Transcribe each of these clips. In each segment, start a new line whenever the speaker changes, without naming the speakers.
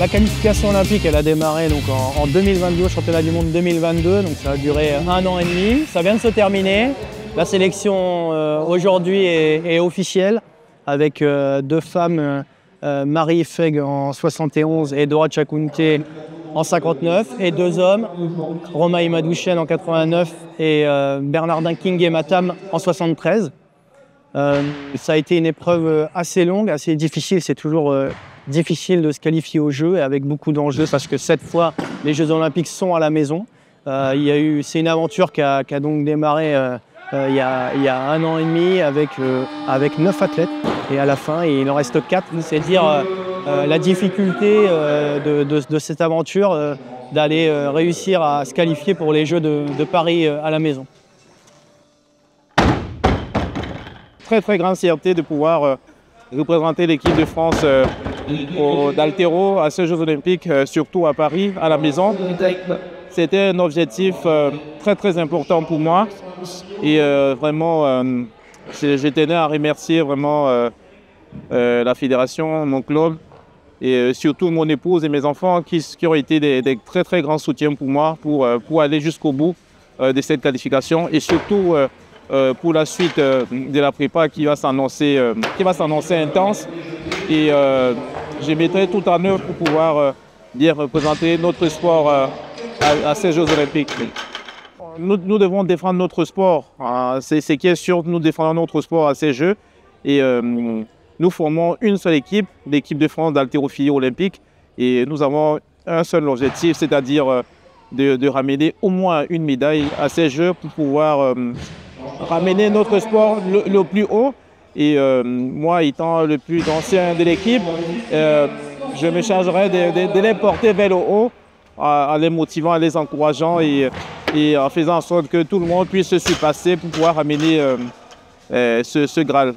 La qualification olympique, elle a démarré donc, en 2022, au championnat du monde 2022, donc ça a duré 1 an et demi. Ça vient de se terminer. La sélection aujourd'hui est officielle avec 2 femmes, Marie Feg en 71 et Dora Tchakounté en 59, et 2 hommes, Romain Madouchen en 89 et Bernardin King et Matam en 73. Ça a été une épreuve assez longue, assez difficile. C'est toujours difficile de se qualifier aux Jeux, et avec beaucoup d'enjeux parce que cette fois, les Jeux Olympiques sont à la maison. C'est une aventure qui a donc démarré il y a 1 an et demi avec 9 athlètes, et à la fin il en reste 4. C'est dire la difficulté de cette aventure d'aller réussir à se qualifier pour les Jeux de Paris à la maison.
Très grande fierté de pouvoir représenter l'équipe de France d'haltéro à ces Jeux Olympiques, surtout à Paris, à la maison. C'était un objectif très important pour moi, et vraiment je tenais à remercier vraiment la fédération, mon club, et surtout mon épouse et mes enfants qui ont été des très grands soutiens pour moi pour aller jusqu'au bout de cette qualification, et surtout pour la suite de la prépa qui va s'annoncer intense, et je mettrai tout en œuvre pour pouvoir bien représenter notre sport à ces Jeux Olympiques. Nous devons défendre notre sport, c'est ce qui est sûr, nous défendons notre sport à ces Jeux, et nous formons une seule équipe, l'équipe de France d'haltérophilie olympique, et nous avons un seul objectif, c'est-à-dire de ramener au moins une médaille à ces Jeux pour pouvoir ramener notre sport le plus haut. Et moi, étant le plus ancien de l'équipe, je me chargerai de les porter vers le haut, en les motivant, en les encourageant, et en faisant en sorte que tout le monde puisse se surpasser pour pouvoir ramener ce Graal.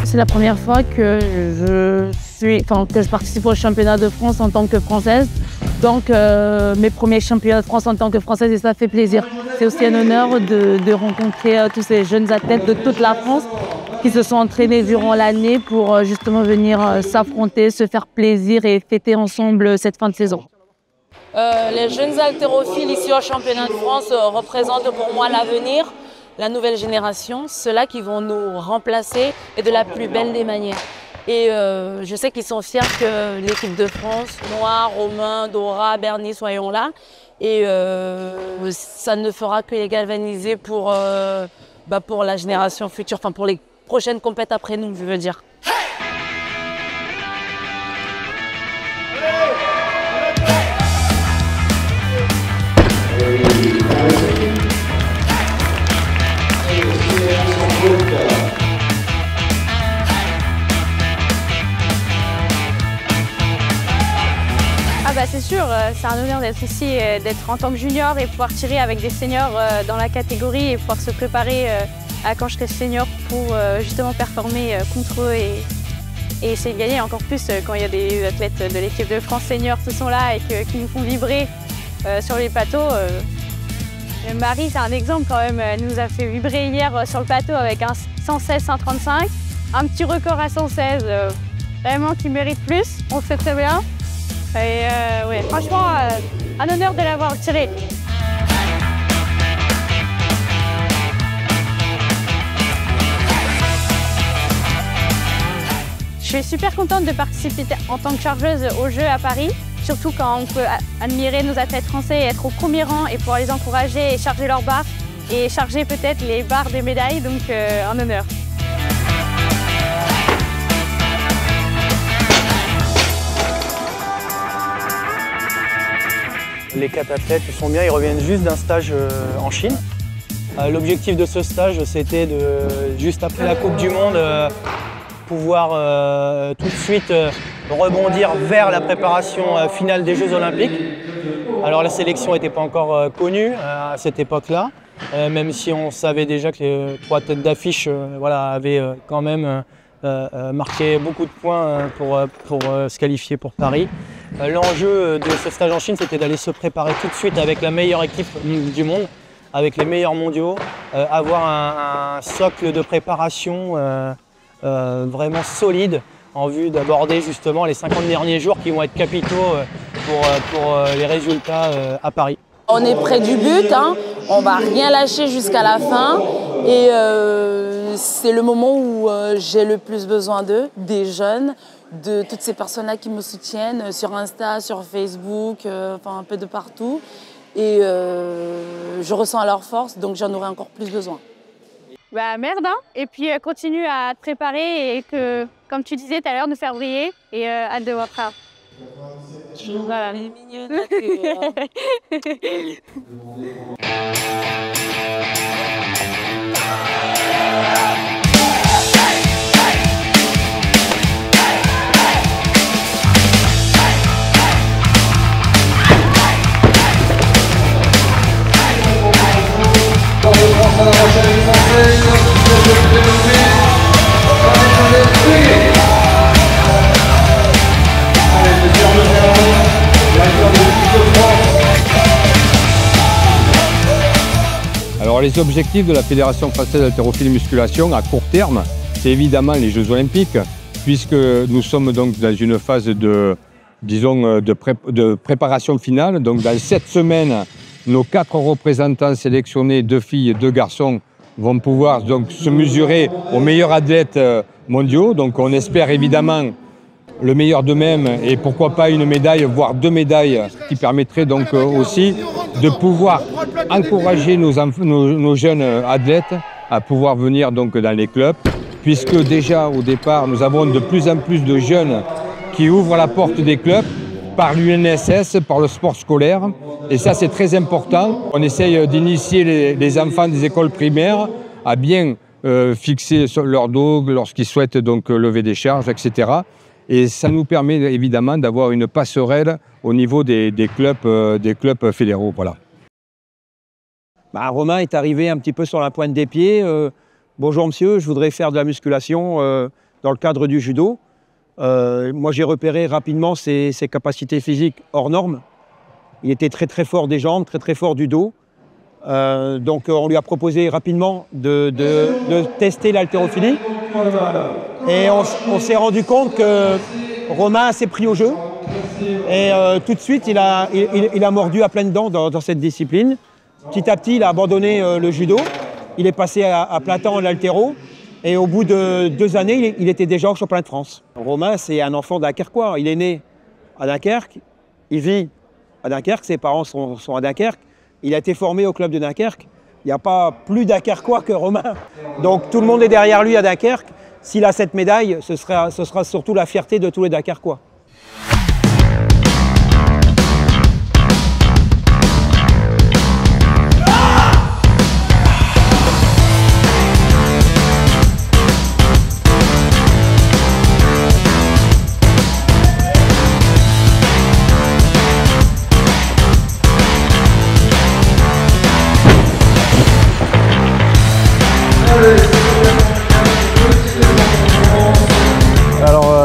C'est la première fois que je participe au championnat de France en tant que Française. Donc mes premiers championnats de France en tant que Française, et ça fait plaisir. C'est aussi un honneur de rencontrer tous ces jeunes athlètes de toute la France qui se sont entraînés durant l'année pour justement venir s'affronter, se faire plaisir et fêter ensemble cette fin de saison.
Les jeunes haltérophiles ici au championnat de France représentent pour moi l'avenir, la nouvelle génération, ceux-là qui vont nous remplacer, et de la plus belle des manières. Et je sais qu'ils sont fiers que l'équipe de France, Noah, Romain, Dora, Bernie, soyons là. Et ça ne fera que les galvaniser pour la génération future, enfin pour les prochaines compètes après nous, je veux dire.
C'est sûr, c'est un honneur d'être ici, d'être en tant que junior et pouvoir tirer avec des seniors dans la catégorie et pouvoir se préparer à quand je serai senior pour justement performer contre eux et essayer de gagner encore plus quand il y a des athlètes de l'équipe de France senior qui sont là et qui nous font vibrer sur les plateaux. Marie, c'est un exemple quand même, elle nous a fait vibrer hier sur le plateau avec un 116-135, un petit record à 116, vraiment qui mérite plus, on le sait très bien. Et ouais, franchement, un honneur de l'avoir tiré. Je suis super contente de participer en tant que chargeuse aux Jeux à Paris, surtout quand on peut admirer nos athlètes français et être au premier rang et pouvoir les encourager et charger leurs barres et charger peut-être les barres des médailles, donc un honneur.
Les 4 athlètes sont bien, ils reviennent juste d'un stage en Chine. L'objectif de ce stage, c'était juste après la Coupe du Monde, pouvoir tout de suite rebondir vers la préparation finale des Jeux Olympiques. Alors la sélection n'était pas encore connue à cette époque-là, même si on savait déjà que les 3 têtes d'affiche avaient quand même marqué beaucoup de points pour se qualifier pour Paris. L'enjeu de ce stage en Chine, c'était d'aller se préparer tout de suite avec la meilleure équipe du monde, avec les meilleurs mondiaux, avoir un socle de préparation vraiment solide en vue d'aborder justement les 50 derniers jours qui vont être capitaux pour les résultats à Paris.
On est près du but, hein. On ne va rien lâcher jusqu'à la fin et c'est le moment où j'ai le plus besoin d'eux, des jeunes, de toutes ces personnes-là qui me soutiennent sur Insta, sur Facebook, enfin un peu de partout. Et je ressens leur force, donc j'en aurai encore plus besoin.
Bah merde, hein. Et puis continue à te préparer et que, comme tu disais tout à l'heure, nous faire briller et hâte de voir ça. Voilà.
Elle est mignonne.
Alors les objectifs de la Fédération française d'haltérophilie musculation à court terme, c'est évidemment les Jeux Olympiques, puisque nous sommes donc dans une phase de préparation finale. Donc dans 7 semaines, nos 4 représentants sélectionnés, 2 filles et 2 garçons, vont pouvoir donc se mesurer aux meilleurs athlètes mondiaux. Donc on espère évidemment le meilleur d'eux-mêmes et pourquoi pas une médaille, voire 2 médailles, qui permettraient donc aussi de pouvoir encourager nos jeunes athlètes à pouvoir venir donc dans les clubs, puisque déjà au départ nous avons de plus en plus de jeunes qui ouvrent la porte des clubs par l'UNSS, par le sport scolaire, et ça c'est très important. On essaye d'initier les enfants des écoles primaires à bien fixer leur dos lorsqu'ils souhaitent donc lever des charges, etc. Et ça nous permet évidemment d'avoir une passerelle au niveau des clubs fédéraux. Voilà.
Romain est arrivé un petit peu sur la pointe des pieds. Bonjour monsieur, je voudrais faire de la musculation dans le cadre du judo. Moi j'ai repéré rapidement ses capacités physiques hors normes. Il était très très fort des jambes, très très fort du dos. Donc on lui a proposé rapidement de tester l'haltérophilie. Et on s'est rendu compte que Romain s'est pris au jeu. Et tout de suite, il a mordu à pleines dents dans cette discipline. Petit à petit, il a abandonné le judo. Il est passé à plein temps en haltéro. Et au bout de 2 années, il était déjà au championnat de France. Romain, c'est un enfant dunkerquois. Il est né à Dunkerque. Il vit à Dunkerque. Ses parents sont à Dunkerque. Il a été formé au club de Dunkerque. Il n'y a pas plus dunkerquois que Romain. Donc tout le monde est derrière lui à Dunkerque. S'il a cette médaille, ce sera surtout la fierté de tous les Dunkerquois.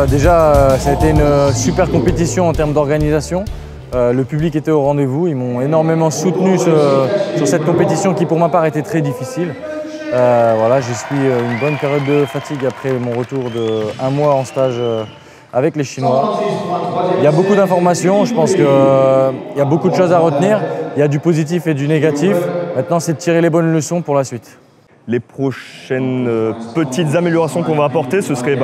Déjà, ça a été une super compétition en termes d'organisation. Le public était au rendez-vous. Ils m'ont énormément soutenu sur cette compétition qui, pour ma part, était très difficile. Voilà, j'ai suivi une bonne période de fatigue après mon retour de 1 mois en stage avec les Chinois. Il y a beaucoup d'informations. Je pense qu'il y a beaucoup de choses à retenir. Il y a du positif et du négatif. Maintenant, c'est de tirer les bonnes leçons pour la suite.
Les prochaines petites améliorations qu'on va apporter, ce serait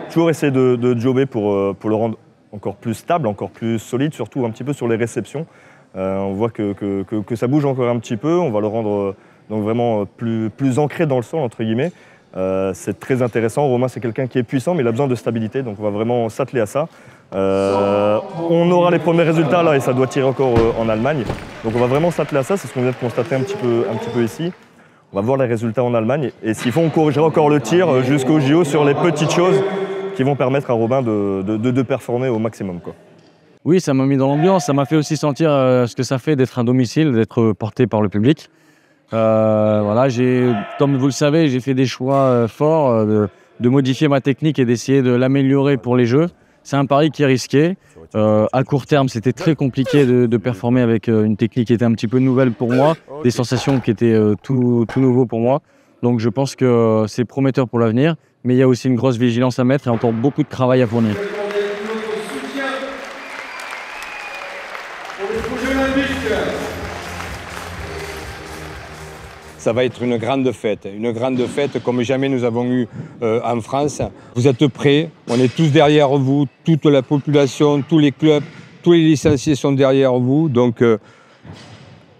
toujours essayer de jobber pour le rendre encore plus stable, encore plus solide, surtout un petit peu sur les réceptions. On voit que ça bouge encore un petit peu, on va le rendre donc vraiment plus ancré dans le sol, entre guillemets. C'est très intéressant. Romain, c'est quelqu'un qui est puissant, mais il a besoin de stabilité, donc on va vraiment s'atteler à ça. On aura les premiers résultats là et ça doit tirer encore en Allemagne. Donc on va vraiment s'atteler à ça, c'est ce qu'on vient de constater un petit peu ici. On va voir les résultats en Allemagne. Et s'il faut, on corrigera encore le tir jusqu'au JO sur les petites choses qui vont permettre à Robin de performer au maximum, quoi.
Oui, ça m'a mis dans l'ambiance. Ça m'a fait aussi sentir ce que ça fait d'être à domicile, d'être porté par le public. Voilà, comme vous le savez, j'ai fait des choix forts de modifier ma technique et d'essayer de l'améliorer pour les Jeux. C'est un pari qui est risqué. À court terme, c'était très compliqué de performer avec une technique qui était un petit peu nouvelle pour moi, des sensations qui étaient tout nouveau pour moi. Donc je pense que c'est prometteur pour l'avenir, mais il y a aussi une grosse vigilance à mettre et encore beaucoup de travail à fournir.
Ça va être une grande fête comme jamais nous avons eu en France. Vous êtes prêts, on est tous derrière vous, toute la population, tous les clubs, tous les licenciés sont derrière vous. Donc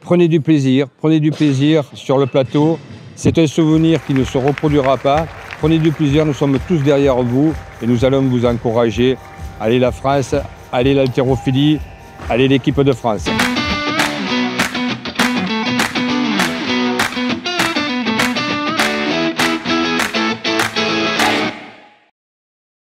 prenez du plaisir sur le plateau. C'est un souvenir qui ne se reproduira pas. Prenez du plaisir, nous sommes tous derrière vous et nous allons vous encourager. Allez la France, allez l'haltérophilie, allez l'équipe de France.